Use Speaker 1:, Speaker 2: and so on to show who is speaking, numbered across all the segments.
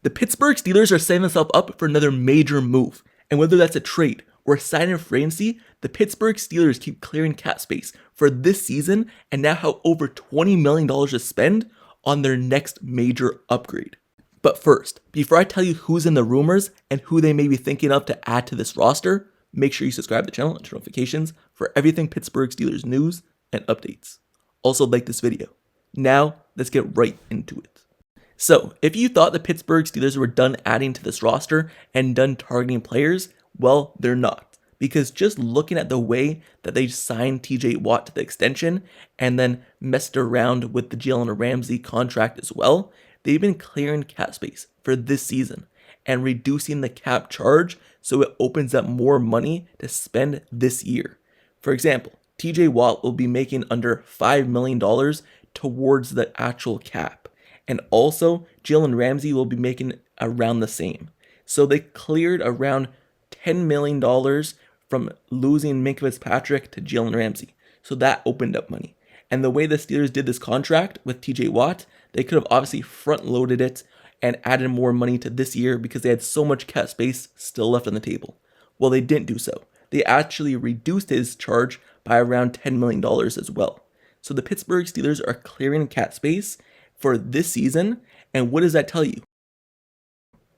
Speaker 1: The Pittsburgh Steelers are setting themselves up for another major move, and whether that's a trade or a sign in free agency, the Pittsburgh Steelers keep clearing cap space for this season and now have over $20 million to spend on their next major upgrade. But first, before I tell you who's in the rumors and who they may be thinking of to add to this roster, make sure you subscribe to the channel and turn notifications for everything Pittsburgh Steelers news and updates. Also like this video. Now, let's get right into it. So, if you thought the Pittsburgh Steelers were done adding to this roster and done targeting players, well, they're not. Because just looking at the way that they signed TJ Watt to the extension and then messed around with the Jalen Ramsey contract as well, they've been clearing cap space for this season and reducing the cap charge so it opens up more money to spend this year. For example, TJ Watt will be making under $5 million towards the actual cap. And also, Jalen Ramsey will be making around the same. So they cleared around $10 million from losing Minkah Fitzpatrick to Jalen Ramsey. So that opened up money. And the way the Steelers did this contract with TJ Watt, they could have obviously front-loaded it and added more money to this year because they had so much cap space still left on the table. Well, they didn't do so. They actually reduced his charge by around $10 million as well. So the Pittsburgh Steelers are clearing cap space for this season. And what does that tell you?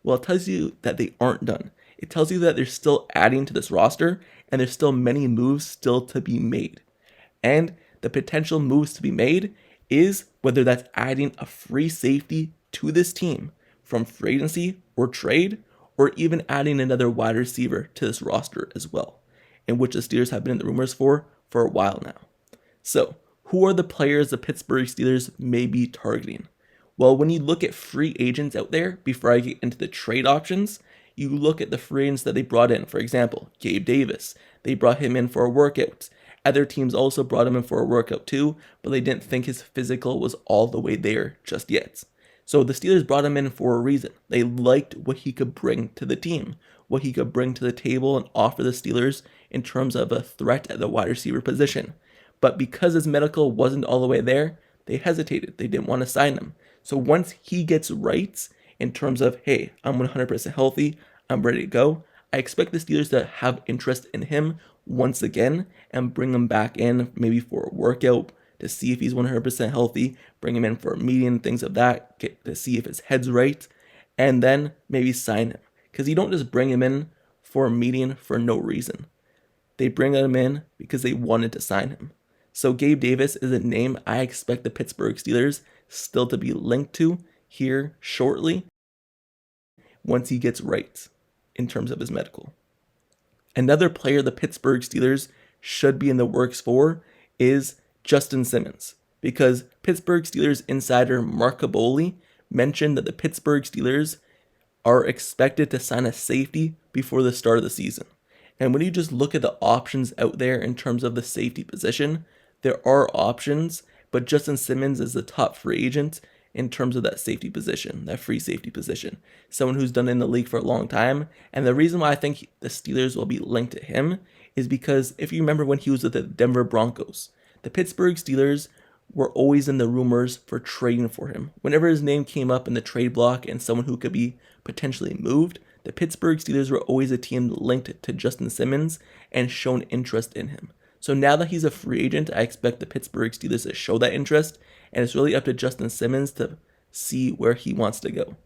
Speaker 1: Well, it tells you that they aren't done. It tells you that they're still adding to this roster and there's still many moves still to be made. And the potential moves to be made is whether that's adding a free safety to this team from free agency or trade, or even adding another wide receiver to this roster as well, in which the Steelers have been in the rumors for a while now. So, who are the players the Pittsburgh Steelers may be targeting? Well, when you look at free agents out there, before I get into the trade options, you look at the free agents that they brought in. For example, Gabe Davis. They brought him in for a workout. Other teams also brought him in for a workout too, but they didn't think his physical was all the way there just yet. So the Steelers brought him in for a reason. They liked what he could bring to the team, what he could bring to the table and offer the Steelers in terms of a threat at the wide receiver position. But because his medical wasn't all the way there, they hesitated. They didn't want to sign him. So once he gets right in terms of, hey, I'm 100% healthy, I'm ready to go, I expect the Steelers to have interest in him once again and bring him back in maybe for a workout to see if he's 100% healthy, bring him in for a meeting, things of that, get to see if his head's right, and then maybe sign him. Because you don't just bring him in for a meeting for no reason. They bring him in because they wanted to sign him. So Gabe Davis is a name I expect the Pittsburgh Steelers still to be linked to here shortly once he gets right in terms of his medical. Another player the Pittsburgh Steelers should be in the works for is Justin Simmons, because Pittsburgh Steelers insider Mark Kaboly mentioned that the Pittsburgh Steelers are expected to sign a safety before the start of the season. And when you just look at the options out there in terms of the safety position, there are options, but Justin Simmons is the top free agent in terms of that safety position, that free safety position. Someone who's done it in the league for a long time. And the reason why I think the Steelers will be linked to him is because if you remember when he was with the Denver Broncos, the Pittsburgh Steelers were always in the rumors for trading for him. Whenever his name came up in the trade block and someone who could be potentially moved, the Pittsburgh Steelers were always a team linked to Justin Simmons and shown interest in him. So now that he's a free agent, I expect the Pittsburgh Steelers to show that interest, and it's really up to Justin Simmons to see where he wants to go.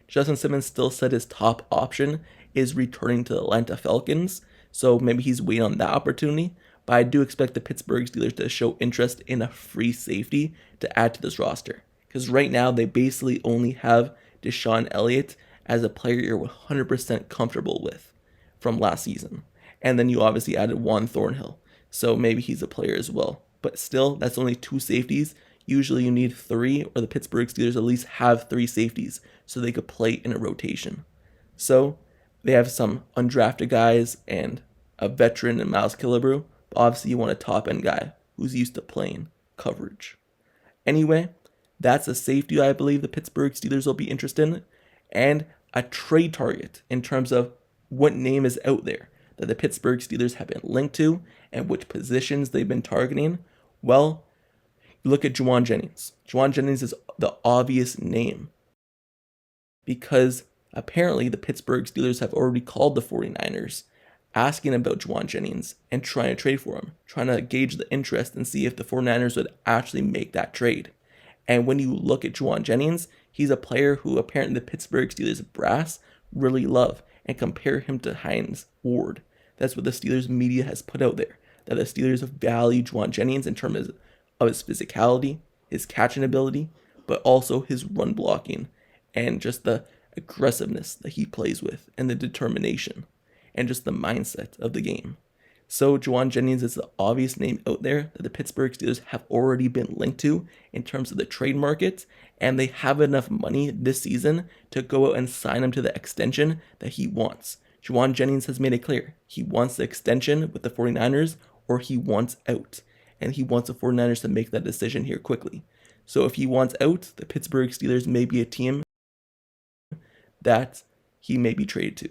Speaker 1: Justin Simmons still said his top option is returning to the Atlanta Falcons, so maybe he's waiting on that opportunity, but I do expect the Pittsburgh Steelers to show interest in a free safety to add to this roster, because right now they basically only have Deshaun Elliott as a player you're 100% comfortable with from last season. And then you obviously added Juan Thornhill, so maybe he's a player as well. But still, that's only 2 safeties. Usually you need 3, or the Pittsburgh Steelers at least have 3 safeties so they could play in a rotation. So they have some undrafted guys and a veteran in Miles Killebrew, but obviously you want a top-end guy who's used to playing coverage. Anyway, that's a safety I believe the Pittsburgh Steelers will be interested in, and a trade target in terms of what name is out there that the Pittsburgh Steelers have been linked to and which positions they've been targeting. Well, you look at Jawan Jennings. Jawan Jennings is the obvious name because apparently the Pittsburgh Steelers have already called the 49ers asking about Jawan Jennings and trying to trade for him, trying to gauge the interest and see if the 49ers would actually make that trade. And when you look at Jawan Jennings, he's a player who apparently the Pittsburgh Steelers brass really love and compare him to Hines Ward. That's what the Steelers media has put out there, that the Steelers value Jawan Jennings in terms of his physicality, his catching ability, but also his run blocking and just the aggressiveness that he plays with and the determination and just the mindset of the game. So Jawan Jennings is the obvious name out there that the Pittsburgh Steelers have already been linked to in terms of the trade market, and they have enough money this season to go out and sign him to the extension that he wants. Jawan Jennings has made it clear he wants the extension with the 49ers or he wants out, and he wants the 49ers to make that decision here quickly. So if he wants out, the Pittsburgh Steelers may be a team that he may be traded to.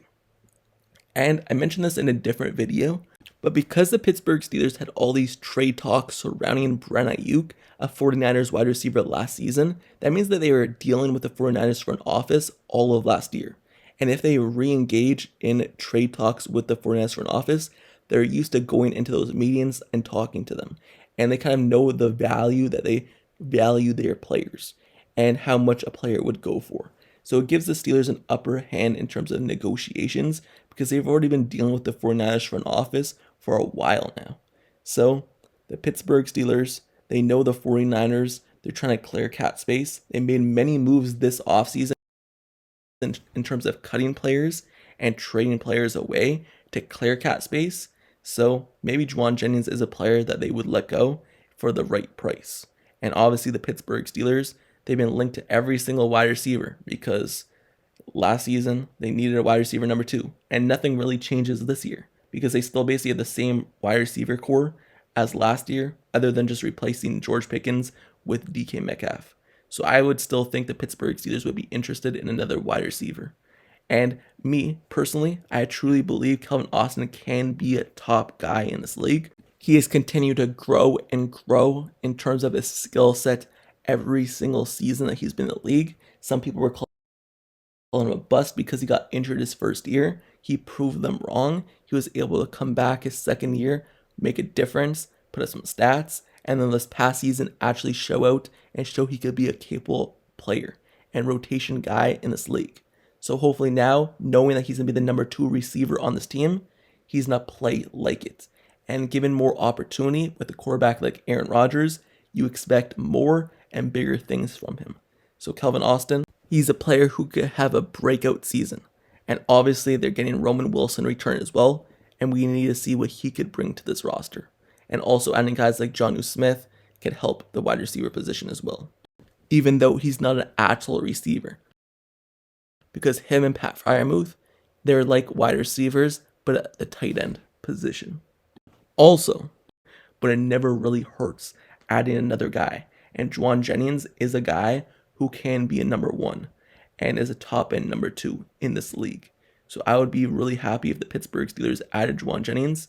Speaker 1: And I mentioned this in a different video, but because the Pittsburgh Steelers had all these trade talks surrounding Brent Ayuk, a 49ers wide receiver last season, that means that they were dealing with the 49ers front office all of last year. And if they re-engage in trade talks with the 49ers front office, they're used to going into those meetings and talking to them. And they kind of know the value that they value their players and how much a player would go for. So it gives the Steelers an upper hand in terms of negotiations because they've already been dealing with the 49ers front office for a while now. So the Pittsburgh Steelers, they know the 49ers, they're trying to clear cap space. They made many moves this offseason in terms of cutting players and trading players away to clear cap space. So maybe Jawan Jennings is a player that they would let go for the right price. And obviously the Pittsburgh Steelers, they've been linked to every single wide receiver because last season they needed a wide receiver number 2, and nothing really changes this year because they still basically have the same wide receiver core as last year, other than just replacing George Pickens with DK Metcalf. So I would still think the Pittsburgh Steelers would be interested in another wide receiver. And me, personally, I truly believe Calvin Austin can be a top guy in this league. He has continued to grow and grow in terms of his skill set every single season that he's been in the league. Some people were calling him a bust because he got injured his first year. He proved them wrong. He was able to come back his second year, make a difference, put up some stats, and then this past season actually show out and show he could be a capable player and rotation guy in this league. So hopefully now, knowing that he's going to be the number 2 receiver on this team, he's going to play like it. And given more opportunity with a quarterback like Aaron Rodgers, you expect more and bigger things from him. So Calvin Austin, he's a player who could have a breakout season. And obviously they're getting Roman Wilson return as well, and we need to see what he could bring to this roster. And also adding guys like Jonnu Smith could help the wide receiver position as well, even though he's not an actual receiver. Because him and Pat Freiermuth, they're like wide receivers, but at the tight end position. Also, but it never really hurts adding another guy. And Jawan Jennings is a guy who can be a number 1 and is a top end number 2 in this league. So I would be really happy if the Pittsburgh Steelers added Jawan Jennings,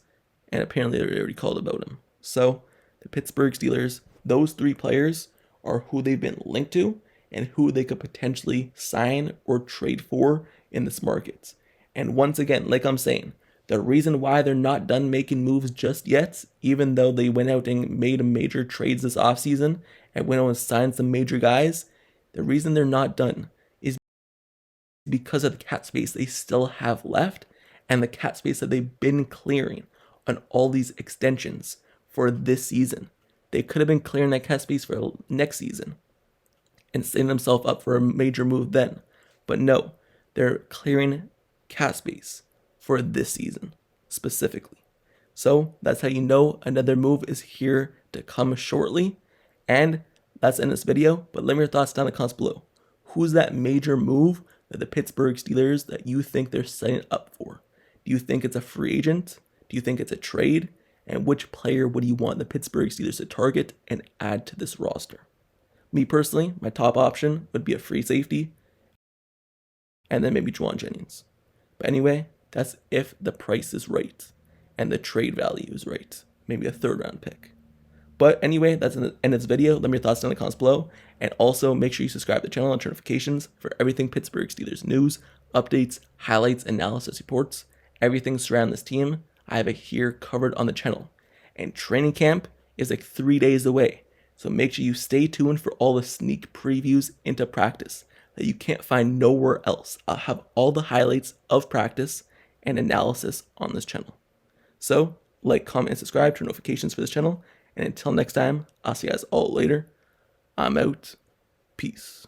Speaker 1: and apparently they already called about him. So the Pittsburgh Steelers, those 3 players are who they've been linked to and who they could potentially sign or trade for in this market. And once again, like I'm saying, the reason why they're not done making moves just yet, even though they went out and made major trades this offseason and went out and signed some major guys, the reason they're not done is because of the cap space they still have left and the cap space that they've been clearing on all these extensions for this season. They could have been clearing that cap space for next season and setting themselves up for a major move then. But no, they're clearing cap space for this season specifically. So that's how you know another move is here to come shortly. And that's the end of this video, but let me know your thoughts down in the comments below. Who's that major move that the Pittsburgh Steelers that you think they're setting up for? Do you think it's a free agent? Do you think it's a trade? And which player would you want the Pittsburgh Steelers to target and add to this roster? Me personally, my top option would be a free safety and then maybe Jawan Jennings. But anyway, that's if the price is right and the trade value is right. Maybe a 3rd round pick. But anyway, that's the end of this video. Let me know your thoughts down in the comments below. And also make sure you subscribe to the channel and turn notifications for everything Pittsburgh Steelers news, updates, highlights, analysis reports, everything surrounding this team. I have it here covered on the channel. And training camp is like 3 days away. So make sure you stay tuned for all the sneak previews into practice that you can't find nowhere else. I'll have all the highlights of practice and analysis on this channel. So like, comment, and subscribe, turn notifications for this channel. And until next time, I'll see you guys all later. I'm out. Peace.